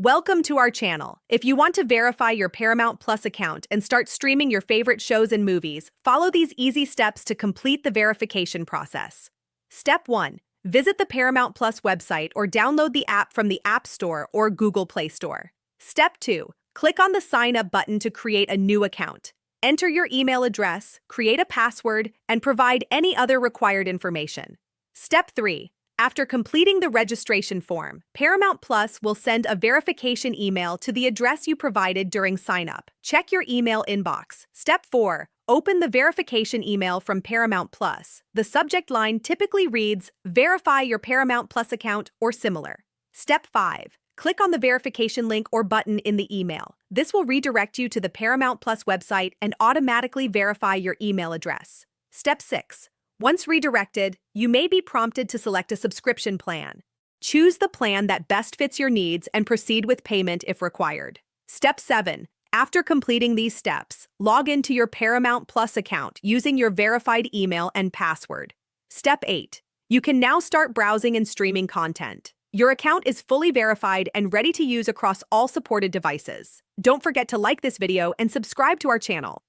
Welcome to our channel. If you want to verify your Paramount Plus account and start streaming your favorite shows and movies, follow these easy steps to complete the verification process. Step 1. Visit the Paramount Plus website or download the app from the App Store or Google Play Store. Step 2. Click on the Sign Up button to create a new account. Enter your email address, create a password, and provide any other required information. Step 3. After completing the registration form, Paramount Plus will send a verification email to the address you provided during sign-up. Check your email inbox. Step 4. Open the verification email from Paramount Plus. The subject line typically reads, "Verify your Paramount Plus account" or similar. Step 5. Click on the verification link or button in the email. This will redirect you to the Paramount Plus website and automatically verify your email address. Step 6. Once redirected, you may be prompted to select a subscription plan. Choose the plan that best fits your needs and proceed with payment if required. Step 7. After completing these steps, log into your Paramount Plus account using your verified email and password. Step 8. You can now start browsing and streaming content. Your account is fully verified and ready to use across all supported devices. Don't forget to like this video and subscribe to our channel.